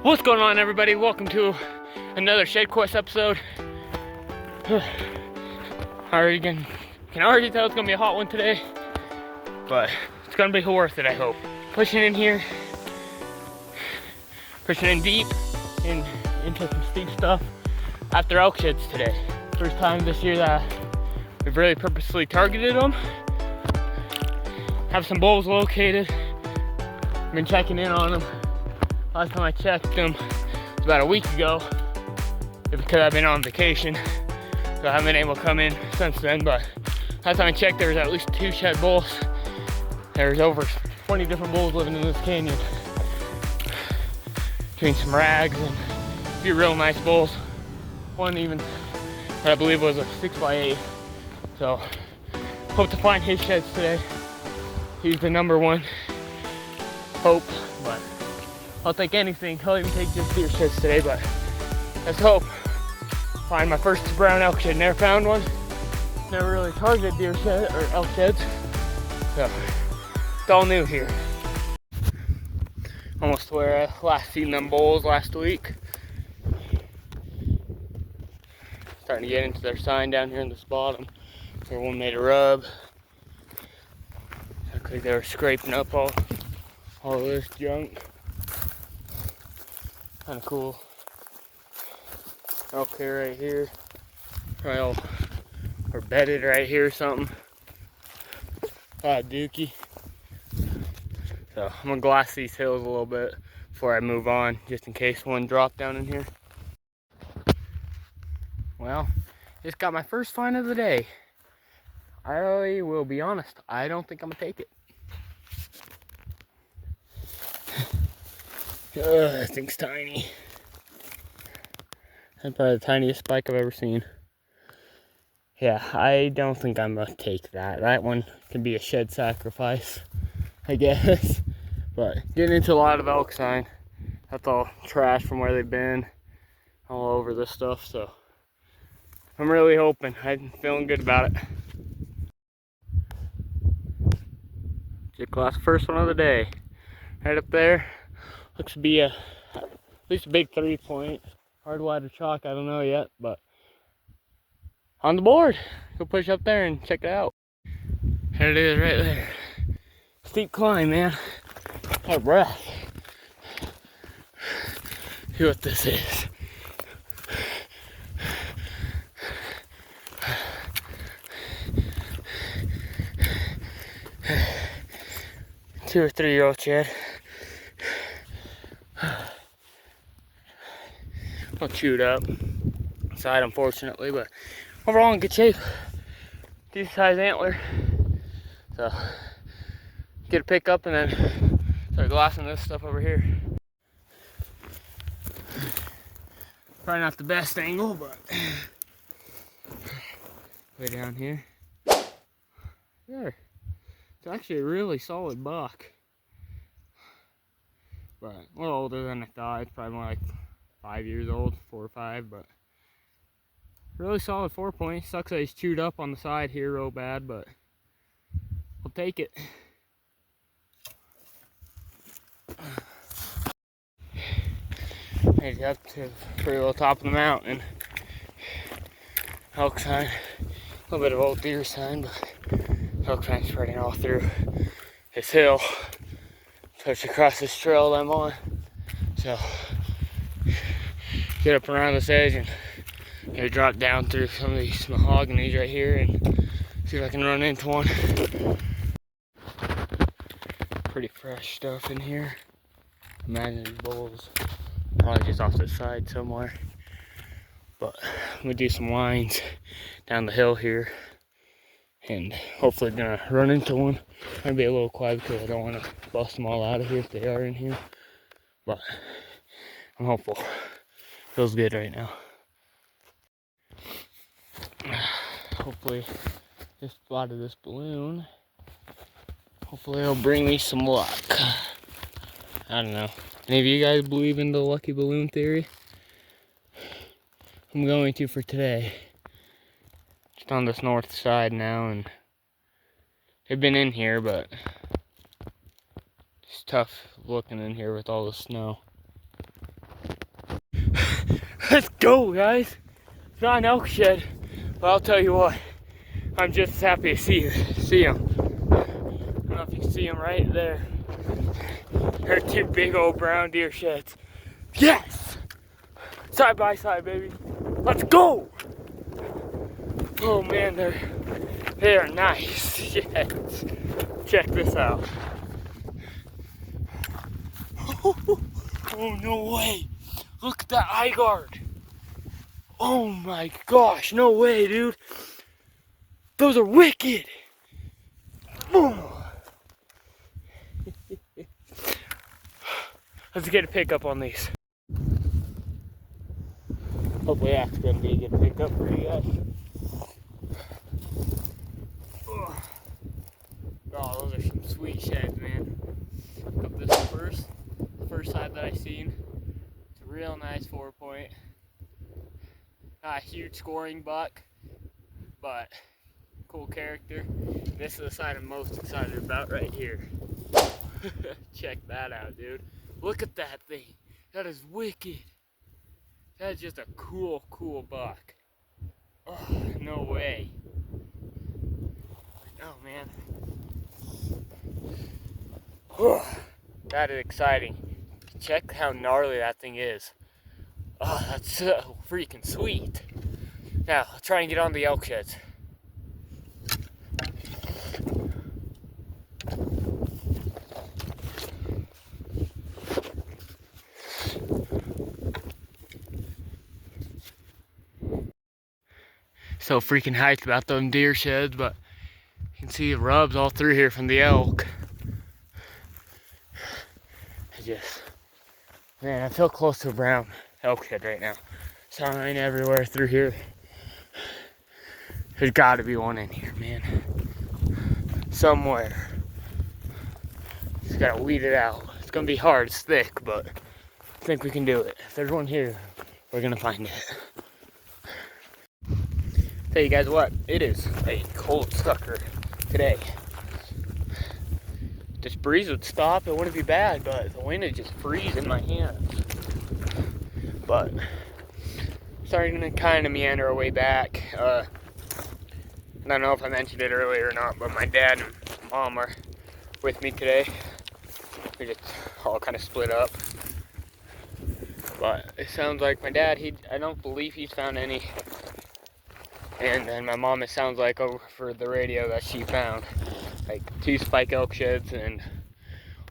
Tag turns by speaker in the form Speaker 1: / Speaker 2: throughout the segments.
Speaker 1: What's going on, everybody? Welcome to another Shed Quest episode. Can already tell it's gonna be a hot one today, but it's gonna be worth it, I hope. Pushing in here, pushing in deep into some steep stuff after elk sheds today. First time this year that we've really purposely targeted them. Have some bulls located. Been checking in on them. Last time I checked them was about a week ago, because I've been on vacation, so I haven't been able to come in since then. But last time I checked, there was at least 2 shed bulls. There's over 20 different bulls living in this canyon, between some rags and a few real nice bulls. One even that I believe was a 6x8. So hope to find his sheds today. He's the number one hope, but I'll take anything. I'll even take just deer sheds today, but let's hope. Find my first brown elk shed. Never found one. Never really targeted deer shed or elk sheds. So it's all new here. Almost where I last seen them bulls last week. Starting to get into their sign down here in this bottom where one made a rub. Looked like they were scraping up all this junk. Kind of cool. Elk here, right here. Probably all are bedded right here or something. Dookie. So I'm gonna glass these hills a little bit before I move on, just in case one dropped down in here. Well, just got my first find of the day. I will be honest, I don't think I'm gonna take it. That thing's tiny. That's probably the tiniest spike I've ever seen. Yeah, I don't think I'm gonna take that. That one can be a shed sacrifice, I guess. But getting into a lot of elk sign. That's all trash from where they've been. All over this stuff, so I'm really hoping. I'm feeling good about it. Just glass first one of the day. Right up there. Looks to be at least a big 3-point. Hardwired or chalk, I don't know yet, but on the board. Go push up there and check it out. There it is right there. Steep climb, man. Out of breath. See what this is. Two or 3-year-old shed. All chewed up side, unfortunately, but overall in good shape. Decent size antler. So get a pick up and then start glassing this stuff over here. Probably not the best angle, but way down here. There. It's actually a really solid buck. But a little older than I thought. It's probably more like 5 years old, 4 or 5, but really solid 4-point. Sucks that he's chewed up on the side here real bad, but we'll take it. Headed up to the pretty little top of the mountain. Elk sign, a little bit of old deer sign, but elk sign spreading all through this hill. Touch across this trail that I'm on. So get up around this edge and drop down through some of these mahoganies right here and see if I can run into one. Pretty fresh stuff in here. Imagine these bulls probably just off the side somewhere. But I'm gonna do some lines down the hill here and hopefully gonna run into one. I'm gonna be a little quiet because I don't want to bust them all out of here if they are in here. But I'm hopeful. Feels good right now. Hopefully, just spotted this balloon. Hopefully it'll bring me some luck. I don't know. Any of you guys believe in the lucky balloon theory? I'm going to for today. Just on this north side now, and they've been in here, but it's tough looking in here with all the snow. Let's go, guys. It's not an elk shed, but I'll tell you what, I'm just as happy to see him. I don't know if you can see him right there. They're two big old brown deer sheds. Yes! Side by side, baby. Let's go! Oh man, they are nice. Yes. Check this out. Oh, no way. Look at that eye guard. Oh my gosh, no way, dude. Those are wicked. Let's get a pickup on these. Hopefully that's gonna be a good pickup for you guys. Oh, those are some sweet sheds, man. Up this first side that I seen. It's a real nice 4-point. Not a huge scoring buck, but cool character. This is the side I'm most excited about right here. Check that out, dude. Look at that thing. That is wicked. That is just a cool buck. Oh, no way. Oh, man. Oh, that is exciting. Check how gnarly that thing is. Oh, that's so freaking sweet. Now, I'll try and get on the elk sheds. So freaking hyped about them deer sheds, but you can see the rubs all through here from the elk. Man, I feel close to a brown elk shed right now. Sign everywhere through here. There's gotta be one in here, man. Somewhere. Just gotta weed it out. It's gonna be hard, it's thick, but I think we can do it. If there's one here, we're gonna find it. Tell you guys what, it is a cold sucker today. This breeze would stop, it wouldn't be bad, but the wind is just freezing my hands. But starting to kind of meander our way back. I don't know if I mentioned it earlier or not, but my dad and mom are with me today. We just all kind of split up. But it sounds like my dad, I don't believe he's found any. And then my mom, it sounds like over for the radio that she found like 2 spike elk sheds and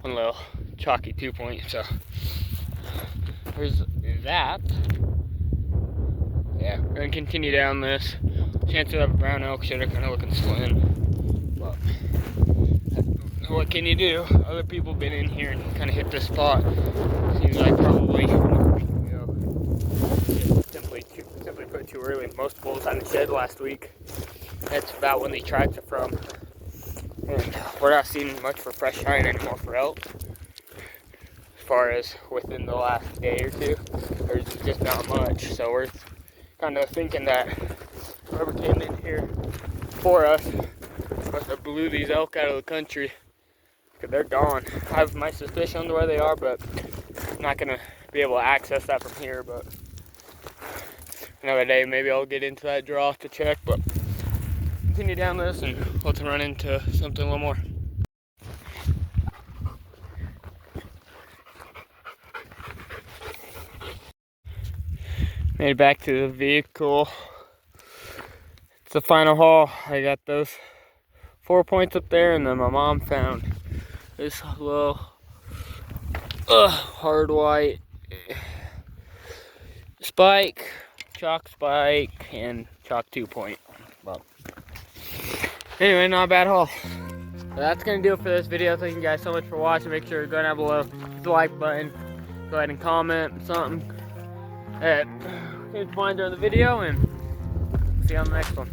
Speaker 1: one little chalky 2-point. So there's that. Yeah, we're gonna continue down this. Chances of a brown elk shed are kind of looking slim. But what can you do? Other people have been in here and kind of hit this spot. Seems like probably, simply put, too early. Most bulls had a shed last week. That's about when these tracks are from. And we're not seeing much for fresh shine anymore for elk. As far as within the last day or two, there's just not much. So we're kind of thinking that whoever came in here for us must have blew these elk out of the country, because they're gone. I have my suspicion on where they are, but I'm not gonna be able to access that from here. But another day, maybe I'll get into that draw to check. But continue down this and let's run into something a little more. Made it back to the vehicle. It's the final haul. I got those 4 points up there, and then my mom found this little hard white spike, chalk spike, and chalk 2-point. Well, anyway, not a bad haul. So that's gonna do it for this video. Thank you guys so much for watching. Make sure to go down below, hit the like button, go ahead and comment something that you find during the video, and see you on the next one.